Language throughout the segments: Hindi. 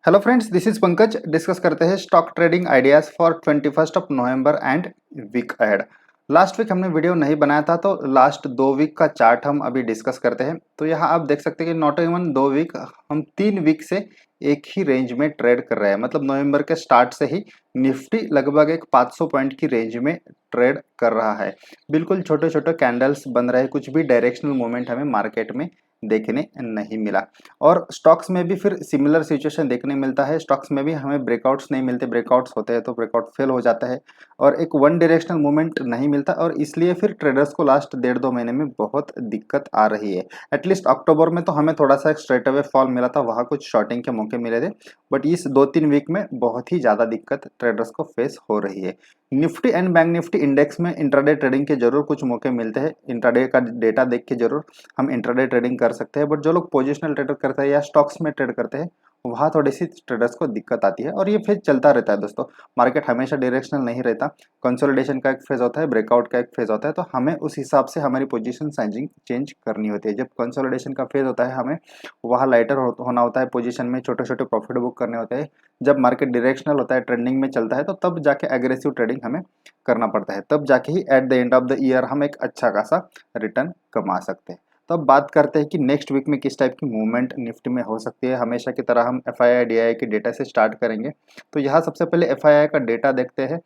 Hello friends, this is Pankaj. Discuss करते हैं stock trading ideas for 21 November and week ahead. Last week हमने वीडियो नहीं बनाया था, तो लास्ट 2 वीक का चार्ट हम अभी डिस्कस करते हैं। तो यहाँ आप देख सकते हैं कि नॉट इवन 2 वीक, हम 3 वीक से एक ही रेंज में ट्रेड कर रहे हैं। मतलब नवंबर के स्टार्ट से ही निफ्टी लगभग एक 500 पॉइंट की रेंज में ट्रेड कर रहा है। बिल्कुल छोटे छोटे कैंडल्स बन रहे हैं, कुछ भी डायरेक्शनल मूवमेंट हमें मार्केट में देखने नहीं मिला। और स्टॉक्स में भी फिर सिमिलर सिचुएशन देखने मिलता है। स्टॉक्स में भी हमें ब्रेकआउट्स नहीं मिलते, ब्रेकआउट्स होते हैं तो ब्रेकआउट फेल हो जाता है और एक वन डायरेक्शनल मूवमेंट नहीं मिलता, और इसलिए फिर ट्रेडर्स को लास्ट 1.5-2 महीने में बहुत दिक्कत आ रही है। एटलीस्ट अक्टूबर में तो हमें थोड़ा सा एक स्ट्रेट अवे फॉल मिला था, वहाँ कुछ शॉर्टिंग के मौके मिले थे, बट इस 2-3 वीक में बहुत ही ज़्यादा दिक्कत ट्रेडर्स को फेस हो रही है। Nifty and bank Nifty index में इंट्राडे ट्रेडिंग के जरूर कुछ मौके मिलते हैं। इंट्राडे का डेटा देख के जरूर हम इंट्राडे ट्रेडिंग कर सकते हैं, बट जो लोग पोजिशनल ट्रेडर करते हैं या स्टॉक्स में ट्रेड करते हैं, वहाँ थोड़ी सी ट्रेडर्स को दिक्कत आती है। और ये फेज चलता रहता है दोस्तों, मार्केट हमेशा डायरेक्शनल नहीं रहता। कंसोलिडेशन का एक फेज होता है, ब्रेकआउट का एक फेज होता है, तो हमें उस हिसाब से हमारी पोजीशन साइजिंग चेंज करनी होती है। जब कंसोलिडेशन का फेज होता है, हमें वहाँ लाइटर होना होता है, पोजीशन में छोटे छोटे प्रॉफिट बुक करने होते हैं। जब मार्केट डायरेक्शनल होता है, ट्रेंडिंग में चलता है, तो तब जाके एग्रेसिव ट्रेडिंग हमें करना पड़ता है। तब जाके ही at the end of the year हम एक अच्छा खासा रिटर्न कमा सकते हैं। तो अब बात करते हैं कि नेक्स्ट वीक में किस टाइप की मूवमेंट निफ्टी में हो सकती है। हमेशा की तरह हम एफआईआई डीआईआई के डेटा से स्टार्ट करेंगे। तो यहाँ सबसे पहले एफआईआई का डेटा देखते हैं।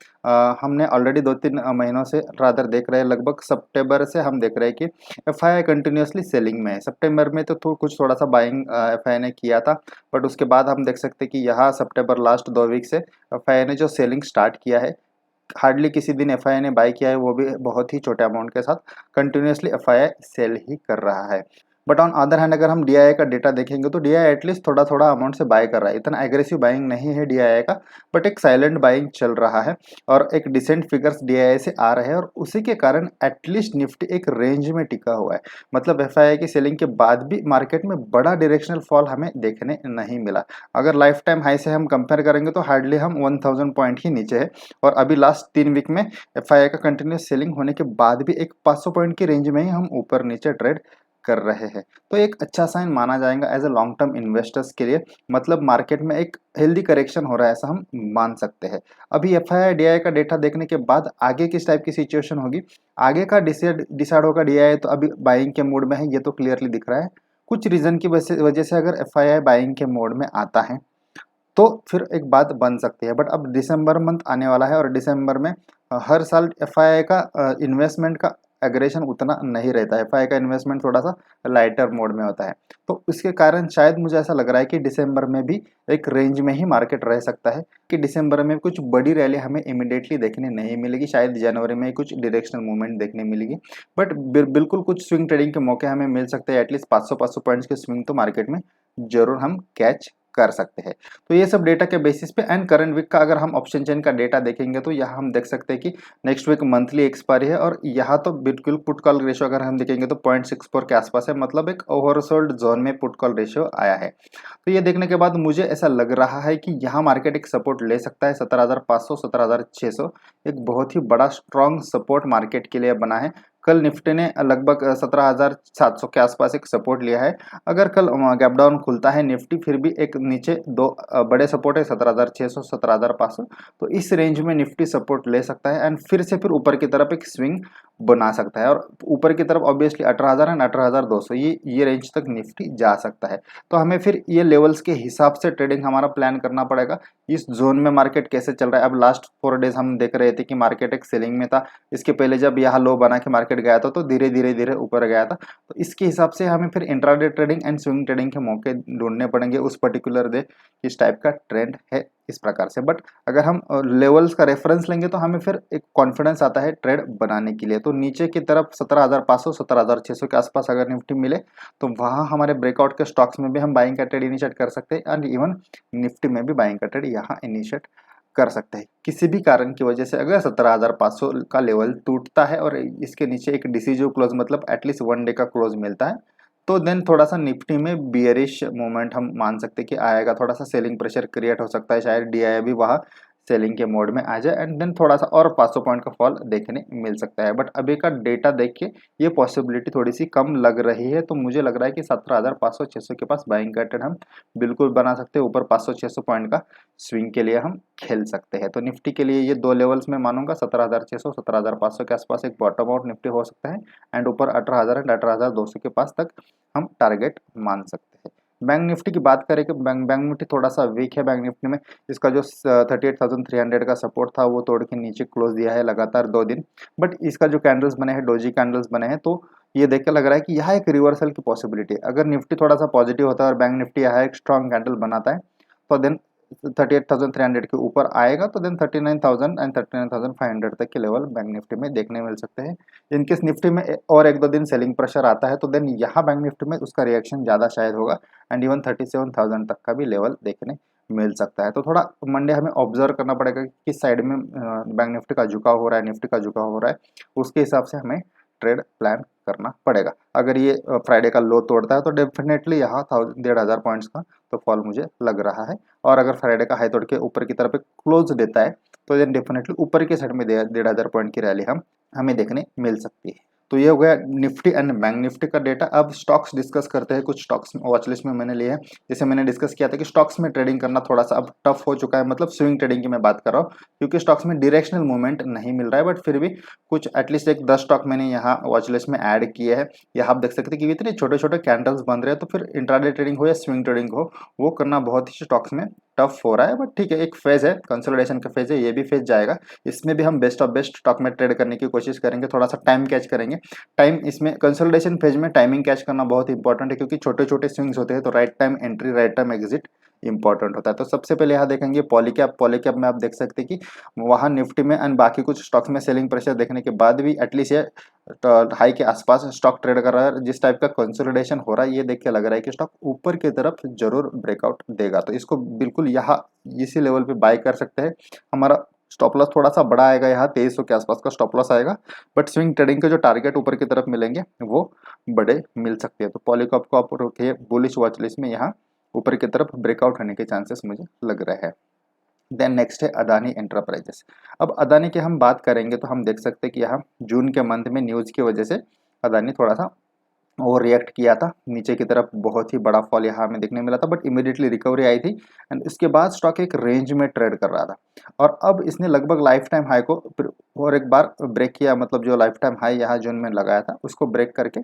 हमने ऑलरेडी 2-3 महीनों से रादर देख रहे हैं, लगभग सितंबर से हम देख रहे हैं कि एफआईआई कंटिन्यूसली सेलिंग में है। सितंबर में तो कुछ थोड़ा सा बाइंग एफआईआई ने किया था, बट उसके बाद हम देख सकते हैं कि यहाँ सितंबर लास्ट 2 वीक से एफआईआई ने जो सेलिंग स्टार्ट किया है, हार्डली किसी दिन एफआईआई ने बाय किया है, वो भी बहुत ही छोटे अमाउंट के साथ। कंटिन्यूसली एफआईआई सेल ही कर रहा है। बट ऑन अदर हैंड अगर हम डीआईआई का डेटा देखेंगे, तो डीआईआई एटलीस्ट थोड़ा थोड़ा अमाउंट से बाय कर रहा है। इतना एग्रेसिव बाइंग नहीं है डीआईआई का, बट एक साइलेंट बाइंग चल रहा है और एक डिसेंट फिगर्स डीआईआई से आ रहे हैं, और उसी के कारण एटलीस्ट निफ्टी एक रेंज में टिका हुआ है। मतलब एफआईआई की सेलिंग के बाद भी मार्केट में बड़ा डायरेक्शनल फॉल हमें देखने नहीं मिला। अगर लाइफ टाइम हाई से हम कंपेयर करेंगे, तो हार्डली हम 1000 पॉइंट ही नीचे है। और अभी लास्ट 3 वीक में एफआईआई का कंटिन्यूस सेलिंग होने के बाद भी एक 500 पॉइंट की रेंज में ही हम ऊपर नीचे ट्रेड कर रहे हैं। तो एक अच्छा साइन माना जाएगा as a long term investors के लिए। मतलब मार्केट में एक हेल्दी करेक्शन हो रहा है, ऐसा हम मान सकते हैं। अभी एफआईआई डीआईआई का डेटा देखने के बाद आगे किस टाइप की सिचुएशन होगी, आगे का डिसाइड होगा। डीआईआई तो अभी बाइंग के मोड में है, ये तो क्लियरली दिख रहा है। कुछ रीजन की वजह से अगर एफआईआई बाइंग के मोड में आता है, तो फिर एक बात बन सकती है। बट अब दिसंबर मंथ आने वाला है, और दिसंबर में हर साल एफआईआई का इन्वेस्टमेंट का एग्रेशन उतना नहीं रहता है। एफआईआई का इन्वेस्टमेंट थोड़ा सा लाइटर मोड में होता है, तो इसके कारण शायद मुझे ऐसा लग रहा है कि दिसंबर में भी एक रेंज में ही मार्केट रह सकता है। कि दिसंबर में कुछ बड़ी रैली हमें इमिडिएटली देखने नहीं मिलेगी, शायद जनवरी में कुछ डायरेक्शनल मूवमेंट देखने मिलेगी। बट बिल्कुल कुछ स्विंग ट्रेडिंग के मौके हमें मिल सकते हैं। एटलीस्ट 500 पॉइंट्स के स्विंग तो मार्केट में जरूर हम कैच कर सकते हैं। तो ये सब डेटा के बेसिस पे एंड करंट वीक का अगर हम ऑप्शन चेन का डेटा देखेंगे, तो यहाँ हम देख सकते हैं कि नेक्स्ट वीक मंथली एक्सपायरी है, और यहाँ तो बिल्कुल पुट कॉल रेशियो अगर हम देखेंगे तो 0.64 के आसपास है। मतलब एक ओवरसोल्ड जोन में पुट कॉल रेशियो आया है। तो ये देखने के बाद मुझे ऐसा लग रहा है कि यहाँ मार्केट एक सपोर्ट ले सकता है। 17,500 17,600 एक बहुत ही बड़ा स्ट्रॉन्ग सपोर्ट मार्केट के लिए बना है। कल निफ्टी ने लगभग 17,700 के आसपास एक सपोर्ट लिया है। अगर कल गैप डाउन खुलता है निफ्टी, फिर भी एक नीचे दो बड़े सपोर्ट है, 17,600 17,500। तो इस रेंज में निफ्टी सपोर्ट ले सकता है एंड फिर से फिर ऊपर की तरफ एक स्विंग बना सकता है। और ऊपर की तरफ ऑब्वियसली 18,000 एंड 18,200 ये रेंज तक निफ्टी जा सकता है। तो हमें फिर ये लेवल्स के हिसाब से ट्रेडिंग हमारा प्लान करना पड़ेगा। इस जोन में मार्केट कैसे चल रहा है। अब लास्ट 4 डेज हम देख रहे थे कि मार्केट एक सेलिंग में था। इसके पहले जब यहाँ लो बना के मार्केट गया था, तो धीरे धीरे धीरे ऊपर गया था। तो इसके हिसाब से हमें फिर intraday trading and swing trading के मौके ढूंढने पड़ेंगे उस पर्टिकुलर डे किस टाइप का ट्रेंड है, इस प्रकार से। बट अगर हम लेवल्स का रेफरेंस लेंगे, तो हमें फिर एक कॉन्फिडेंस आता है ट्रेड बनाने के लिए। तो नीचे की तरफ 17,500 17,600 के आसपास अगर निफ्टी मिले, तो वहाँ हमारे ब्रेकआउट के स्टॉक्स में भी हम बाइंग का ट्रेड इनिशिएट कर सकते हैं, एंड इवन निफ्टी में भी बाइंग का ट्रेड यहाँ इनिशिएट कर सकते हैं। किसी भी कारण की वजह से अगर 17,500 का लेवल टूटता है और इसके नीचे एक डिसीजिव क्लोज, मतलब एटलीस्ट 1 डे का क्लोज मिलता है, तो देन थोड़ा सा निफ्टी में बियरिश मूवमेंट हम मान सकते हैं कि आएगा। थोड़ा सा सेलिंग प्रेशर क्रिएट हो सकता है, शायद डीआईआई भी वहाँ सेलिंग के मोड में आ जाए एंड देन थोड़ा सा और 500 पॉइंट का फॉल देखने मिल सकता है। बट अभी का डेटा देख के ये पॉसिबिलिटी थोड़ी सी कम लग रही है, तो मुझे लग रहा है कि 17,500-600 के पास बाइंग का ट्रेड हम बिल्कुल बना सकते हैं। ऊपर 500-600 पॉइंट का स्विंग के लिए हम खेल सकते हैं। तो निफ्टी के लिए ये दो लेवल्स में मानूंगा, 17,600 17,500 के आसपास एक बॉटम आउट निफ्टी हो सकता है एंड ऊपर 18,000 एंड 18,200 के पास तक हम टारगेट मान सकते हैं। बैंक निफ्टी की बात करें कि बैंक निफ्टी थोड़ा सा वीक है। बैंक निफ्टी में इसका जो 38,300 का सपोर्ट था वो तोड़ के नीचे क्लोज दिया है लगातार 2 दिन। बट इसका जो कैंडल्स बने हैं, डोजी कैंडल्स बने हैं, तो ये देख के लग रहा है कि यहाँ एक रिवर्सल की पॉसिबिलिटी है। अगर निफ्टी थोड़ा सा पॉजिटिव होता है और बैंक निफ्टी यहाँ एक स्ट्रॉन्ग कैंडल बनाता है तो देन 38,300 के ऊपर आएगा, तो देन 39,000 एंड 39,500 तक के लेवल बैंक निफ्टी में देखने मिल सकते हैं। इनकेस निफ्टी में और 1-2 दिन सेलिंग प्रेशर आता है तो देन यहाँ बैंक निफ्टी में उसका रिएक्शन ज़्यादा शायद होगा एंड इवन 37,000 तक का भी लेवल देखने मिल सकता है। तो थोड़ा मंडे हमें ऑब्जर्व करना पड़ेगा कि किस साइड में बैंक निफ्टी का झुकाव हो रहा है, निफ्टी का झुकाव हो रहा है, उसके हिसाब से हमें ट्रेड प्लान करना पड़ेगा। अगर ये फ्राइडे का लो तोड़ता है तो डेफिनेटली यहाँ 1,500 पॉइंट्स का तो फॉल मुझे लग रहा है। और अगर फ्राइडे का हाई तोड़ के ऊपर की तरफ एक क्लोज देता है तो देन डेफिनेटली ऊपर की साइड में 1,500 पॉइंट की रैली हमें देखने मिल सकती है। तो ये हो गया निफ्टी एंड बैंक निफ्टी का डेटा। अब स्टॉक्स डिस्कस करते हैं। कुछ स्टॉक्स वॉच लिस्ट में मैंने लिए हैं। जैसे मैंने डिस्कस किया था कि स्टॉक्स में ट्रेडिंग करना थोड़ा सा अब टफ हो चुका है, मतलब स्विंग ट्रेडिंग की मैं बात कर रहा हूँ, क्योंकि स्टॉक्स में डायरेक्शनल मूवमेंट नहीं मिल रहा है। बट फिर भी कुछ एटलीस्ट एक 10 स्टॉक मैंने यहाँ वॉच लिस्ट में ऐड किए हैं। यहाँ आप देख सकते हैं कि इतने छोटे छोटे कैंडल्स बन रहे हैं, तो फिर इंट्राडे ट्रेडिंग हो या स्विंग ट्रेडिंग हो, वो करना बहुत ही स्टॉक्स में टफ हो रहा है। बट ठीक है, एक फेज है, कंसोलिडेशन का फेज है, ये भी फेज जाएगा। इसमें भी हम बेस्ट ऑफ बेस्ट स्टॉक में ट्रेड करने की कोशिश करेंगे, थोड़ा सा टाइम कैच करेंगे। टाइम इसमें कंसोलिडेशन फेज में टाइमिंग कैच करना बहुत इंपॉर्टेंट है, क्योंकि छोटे छोटे स्विंग्स होते हैं, तो right time entry right time exit important होता है। तो सबसे पहले यहाँ देखेंगे पॉलीकैप में आप देख सकते हैं कि वहाँ निफ्टी में एंड बाकी कुछ स्टॉक्स में सेलिंग प्रेशर देखने के बाद भी एटलीस्ट ये हाई के आसपास स्टॉक ट्रेड कर रहा है। जिस टाइप का कंसोलिडेशन हो रहा है, ये देख के लग रहा है कि स्टॉक ऊपर की तरफ जरूर ब्रेकआउट देगा। तो इसको बिल्कुल यहाँ इसी लेवल पे बाय कर सकते हैं। हमारा स्टॉप लॉस थोड़ा सा बड़ा आएगा, यहाँ 2300 के आसपास का स्टॉप लॉस आएगा। बट स्विंग ट्रेडिंग के जो टारगेट ऊपर की तरफ मिलेंगे वो बड़े मिल सकते हैं। तो पॉलीकॉप को आप रखिए बुलिश वॉच लिस्ट में, यहाँ ऊपर की तरफ ब्रेकआउट होने के चांसेस मुझे लग रहे हैं। देन नेक्स्ट है अदानी एंटरप्राइजेस। अब अदानी की हम बात करेंगे तो हम देख सकते हैं कि यहाँ जून के मंथ में न्यूज़ की वजह से अदानी थोड़ा सा वो रिएक्ट किया था, नीचे की तरफ बहुत ही बड़ा फॉल यहाँ हमें देखने मिला था, बट इमीडिएटली रिकवरी आई थी एंड इसके बाद स्टॉक एक रेंज में ट्रेड कर रहा था। और अब इसने लगभग लाइफ टाइम हाई को और एक बार ब्रेक किया, मतलब जो लाइफ टाइम हाई यहाँ जून में लगाया था उसको ब्रेक करके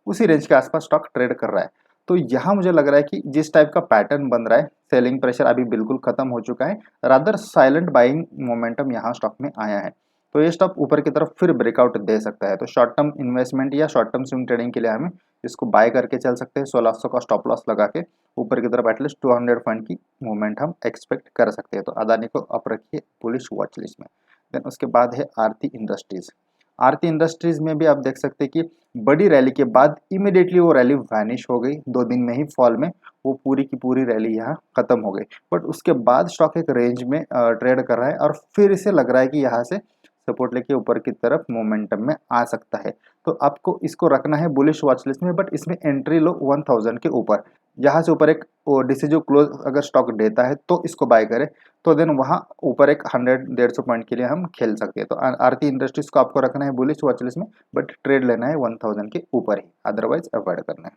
उसी रेंज के आसपास स्टॉक ट्रेड कर रहा है। तो यहाँ मुझे लग रहा है कि जिस टाइप का पैटर्न बन रहा है, सेलिंग प्रेशर अभी बिल्कुल खत्म हो चुका है, रादर साइलेंट बाइंग मोमेंटम यहाँ स्टॉक में आया है। तो ये स्टॉक ऊपर की तरफ फिर ब्रेकआउट दे सकता है। तो शॉर्ट टर्म इन्वेस्टमेंट या शॉर्ट टर्म स्विंग ट्रेडिंग के लिए हमें इसको बाय करके चल सकते हैं। 1600 का स्टॉप लॉस लगा के ऊपर की तरफ एटलीस्ट 200 पॉइंट की मूवमेंट हम एक्सपेक्ट कर सकते हैं। तो अदानी को आप रखिए पुलिस वॉच लिस्ट में। देन उसके बाद है आरती इंडस्ट्रीज। आरती इंडस्ट्रीज में भी आप देख सकते हैं कि बड़ी रैली के बाद इमिडिएटली वो रैली वैनिश हो गई। 2 दिन में ही फॉल में वो पूरी की पूरी रैली यहाँ खत्म हो गई। बट उसके बाद स्टॉक एक रेंज में ट्रेड कर रहा है और फिर इसे लग रहा है कि यहाँ से सपोर्ट लेके ऊपर की तरफ मोमेंटम में आ सकता है। तो आपको इसको रखना है बुलिश वॉच लिस्ट में, बट इसमें एंट्री लो 1000 के ऊपर। यहाँ से ऊपर एक डिसिजिव क्लोज अगर स्टॉक देता है तो इसको बाय करें, तो देन वहाँ ऊपर एक 100-150 पॉइंट के लिए हम खेल सकते हैं। तो आरती इंडस्ट्रीज को आपको रखना है बुलिश वॉच लिस्ट में, बट ट्रेड लेना है 1000 के ऊपर ही, अदरवाइज अवॉइड करना है।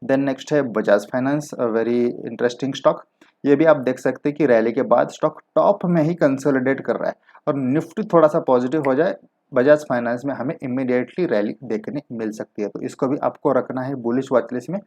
देन नेक्स्ट है Bajaj finance, very interesting stock. ये भी आप देख सकते हैं कि रैली के बाद स्टॉक टॉप में ही कंसोलिडेट कर रहा है और निफ्टी थोड़ा सा पॉजिटिव हो जाए, बजाज फाइनेंस में हमें इमीडिएटली रैली देखने मिल सकती है। तो इसको भी आपको रखना है बुलिश वॉच लिस्ट में।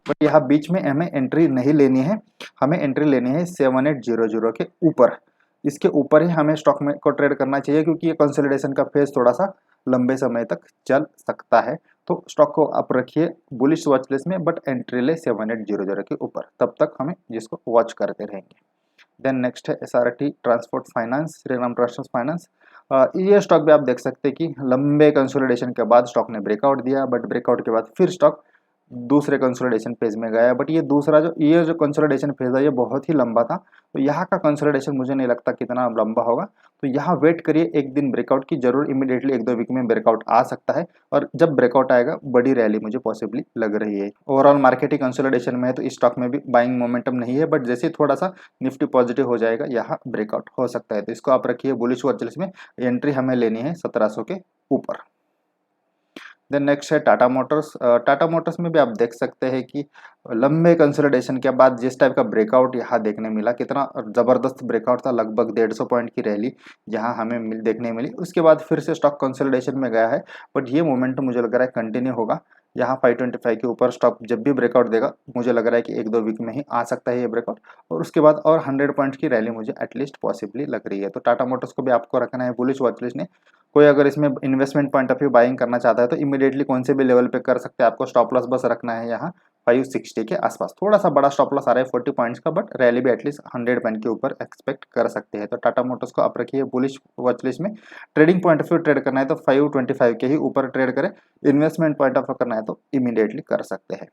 बट यहाँ बीच में हमें एंट्री नहीं लेनी है, हमें एंट्री लेनी है 7800 के ऊपर। इसके ऊपर ही हमें स्टॉक में को ट्रेड करना चाहिए, क्योंकि ये कंसोलिडेशन का फेज थोड़ा सा लंबे समय तक चल सकता है। तो स्टॉक को आप रखिए बुलिश वॉच लिस्ट में, बट एंट्री ले 7800 के ऊपर, तब तक हमें जिसको वॉच करते रहेंगे। देन नेक्स्ट है SRT transport finance, Shriram transport finance. ये स्टॉक भी आप देख सकते हैं कि लंबे कंसोलिडेशन के बाद स्टॉक ने ब्रेकआउट दिया, बट ब्रेकआउट के बाद फिर स्टॉक दूसरे कंसोलिडेशन फेज में गया है। बट ये जो कंसोलिडेशन फेज है ये बहुत ही लंबा था, तो यहाँ का कंसोलिडेशन मुझे नहीं लगता कितना लंबा होगा। तो यहाँ वेट करिए एक दिन ब्रेकआउट की, जरूर इमीडिएटली 1-2 वीक में ब्रेकआउट आ सकता है, और जब ब्रेकआउट आएगा बड़ी रैली मुझे पॉसिबली लग रही है। ओवरऑल मार्केट ही कंसोलिडेशन में है, तो इस स्टॉक में भी बाइंग मोमेंटम नहीं है, बट जैसे थोड़ा सा निफ्टी पॉजिटिव हो जाएगा यहाँ ब्रेकआउट हो सकता है, तो इसको आप रखिए बुलिश वॉच लिस्ट में। एंट्री हमें लेनी है 1700 के ऊपर। देन नेक्स्ट है टाटा मोटर्स। टाटा मोटर्स में भी आप देख सकते हैं कि लंबे कंसोलिडेशन के बाद जिस टाइप का ब्रेकआउट यहाँ देखने मिला, कितना ज़बरदस्त ब्रेकआउट था, लगभग 150 पॉइंट की रैली यहाँ हमें देखने मिली। उसके बाद फिर से स्टॉक कंसोलिडेशन में गया है, बट ये मोमेंट मुझे लग रहा है कंटिन्यू होगा। यहाँ 525 के ऊपर स्टॉक जब भी ब्रेकआउट देगा, मुझे लग रहा है कि 1-2 वीक में ही आ सकता है ये ब्रेकआउट, और उसके बाद और 100 पॉइंट की रैली मुझे एटलीस्ट पॉसिबली लग रही है। तो टाटा मोटर्स को भी आपको रखना है बुलिश वॉचलिस्ट ने। कोई अगर इसमें investment point of view buying करना चाहता है तो इमीडिएटली कौन से भी लेवल पे कर सकते हैं। आपको स्टॉप लॉस बस रखना है यहाँ 560 के आसपास। थोड़ा सा बड़ा स्टॉप लॉस आ रहा है 40 पॉइंट्स का, बट रैली भी एटलीस्ट 100 पॉइंट के ऊपर एक्सपेक्ट कर सकते हैं। तो टाटा मोटर्स को आप रखिए बुलिश वॉचलिस्ट में। Trading point of view trade करना है तो 525 के ही ऊपर ट्रेड करें। इन्वेस्टमेंट पॉइंट ऑफ व्यू करना है तो इमीडिएटली कर सकते हैं।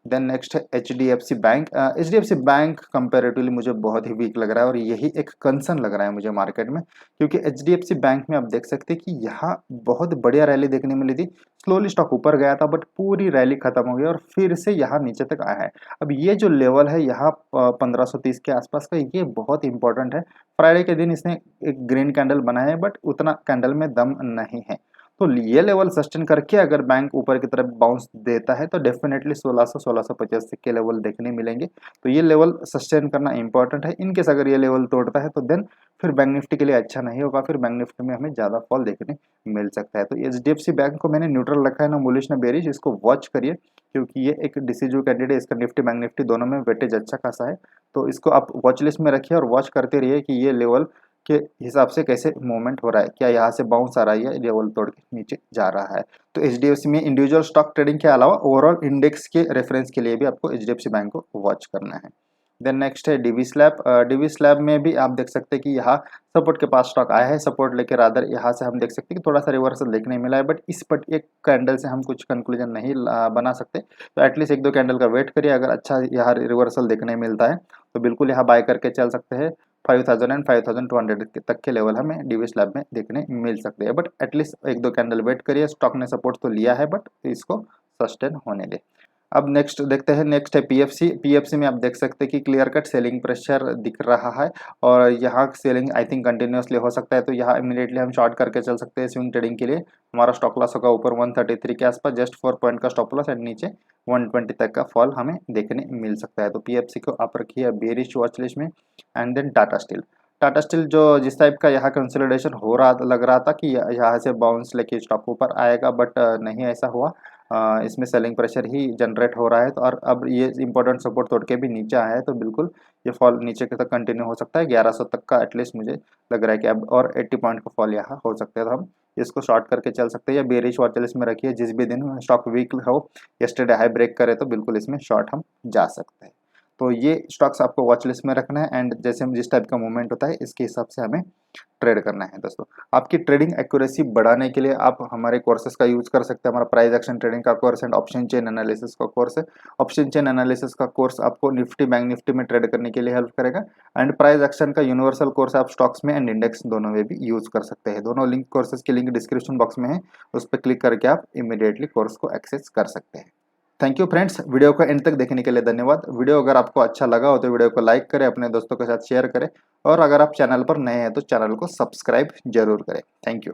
देन नेक्स्ट है HDFC bank. HDFC bank comparatively मुझे बहुत ही वीक लग रहा है, और यही एक कंसर्न लग रहा है मुझे मार्केट में, क्योंकि HDFC बैंक में आप देख सकते हैं कि यहाँ बहुत बढ़िया रैली देखने मिली थी। स्लोली स्टॉक ऊपर गया था, बट पूरी रैली खत्म हो गई और फिर से यहाँ नीचे तक आया है। अब ये जो लेवल है यहाँ 1530 के आसपास का, ये बहुत इंपॉर्टेंट है। फ्राइडे के दिन इसने एक ग्रीन कैंडल बनाया है, बट उतना कैंडल में दम नहीं है। तो ये लेवल सस्टेन करके अगर बैंक ऊपर की तरफ बाउंस देता है तो डेफिनेटली 1600-1650 के लेवल देखने मिलेंगे। तो ये लेवल सस्टेन करना इंपॉर्टेंट है। इनकेस अगर ये लेवल तोड़ता है तो देन फिर बैंक निफ्टी के लिए अच्छा नहीं होगा, फिर बैंक निफ्टी में हमें ज़्यादा फॉल देखने मिल सकता है। तो HDFC बैंक को मैंने न्यूट्रल रखा है, ना बुलिश ना बेरिश। इसको वॉच करिए, क्योंकि ये एक डिसिजिव कैंडिडेट है। इसका निफ्टी बैंक निफ्टी दोनों में वेटेज अच्छा खासा है, तो इसको आप वॉच लिस्ट में रखिए और वॉच करते रहिए कि ये लेवल के हिसाब से कैसे मूवमेंट हो रहा है, क्या यहाँ से बाउंस आ रहा है या लेवल तोड़ के नीचे जा रहा है। तो HDFC में इंडिविजुअल स्टॉक ट्रेडिंग के अलावा ओवरऑल इंडेक्स के रेफरेंस के लिए भी आपको HDFC बैंक को वॉच करना है। देन नेक्स्ट है DV स्लैब। DV स्लैब में भी आप देख सकते हैं कि यहाँ सपोर्ट के पास स्टॉक आया है, सपोर्ट लेके रादर यहाँ से हम देख सकते हैं कि थोड़ा सा रिवर्सल देखने मिला है, बट इस पर एक कैंडल से हम कुछ कंक्लूजन नहीं बना सकते। तो एटलीस्ट 1-2 कैंडल का वेट करिए, अगर अच्छा यहाँ रिवर्सल देखने मिलता है तो बिल्कुल यहाँ बाय करके चल सकते हैं। 5000 एंड 5200 तक के लेवल हमें DV स्लैब में देखने मिल सकते हैं, बट एटलीस्ट 1-2 कैंडल वेट करिए। स्टॉक ने सपोर्ट तो लिया है, बट इसको सस्टेन होने दे। अब नेक्स्ट देखते हैं, नेक्स्ट है PFC में आप देख सकते हैं कि क्लियर कट सेलिंग प्रेशर दिख रहा है, और यहाँ सेलिंग आई थिंक कंटिन्यूसली हो सकता है। तो यहाँ इमीडिएटली हम शॉर्ट करके चल सकते हैं स्विंग ट्रेडिंग के लिए। हमारा स्टॉप लॉस होगा ऊपर 133 के आसपास, जस्ट 4 पॉइंट का स्टॉप लॉस, एंड नीचे 120 तक का फॉल हमें देखने मिल सकता है। तो PFC को आप रखिए बेरिश वॉच लिस्ट में। एंड देन टाटा स्टील जो जिस टाइप का यहाँ कंसोलिडेशन हो रहा लग रहा था कि यहाँ से बाउंस लेके स्टॉक ऊपर आएगा, बट नहीं ऐसा हुआ। इसमें सेलिंग प्रेशर ही जनरेट हो रहा है। तो और अब ये इंपॉर्टेंट सपोर्ट तोड़ के भी नीचे आया है, तो बिल्कुल ये फॉल नीचे के तक कंटिन्यू हो सकता है। 1100 तक का एटलीस्ट मुझे लग रहा है कि अब और 80 पॉइंट का फॉल यहाँ हो सकता है। तो हम इसको शॉर्ट करके चल सकते हैं, या बेरिश वॉच लिस्ट में रखिए। जिस भी दिन स्टॉक वीक हो, यस्टरडे हाई ब्रेक करे, तो बिल्कुल इसमें शॉर्ट हम जा सकते हैं। तो ये स्टॉक्स आपको वॉच लिस्ट में रखना है, एंड जैसे जिस टाइप का मूवमेंट होता है इसके हिसाब से हमें ट्रेड करना है। दोस्तों, आपकी ट्रेडिंग एक्यूरेसी बढ़ाने के लिए आप हमारे कोर्सेज का यूज कर सकते हैं। हमारा प्राइस एक्शन ट्रेडिंग का course and option chain analysis का कोर्स है। ऑप्शन चेन एनालिसिस का कोर्स आपको निफ्टी बैंक निफ्टी में ट्रेड करने के लिए हेल्प करेगा, एंड प्राइस एक्शन का यूनिवर्सल कोर्स आप स्टॉक्स में एंड इंडेक्स दोनों में भी यूज कर सकते हैं। दोनों लिंक कोर्सेज की लिंक डिस्क्रिप्शन बॉक्स में है, उस पर क्लिक करके आप इमीडिएटली कोर्स को एक्सेस कर सकते हैं। थैंक यू फ्रेंड्स, वीडियो को एंड तक देखने के लिए धन्यवाद। वीडियो अगर आपको अच्छा लगा हो तो वीडियो को लाइक करें, अपने दोस्तों के साथ शेयर करें, और अगर आप चैनल पर नए हैं तो चैनल को सब्सक्राइब जरूर करें। Thank you.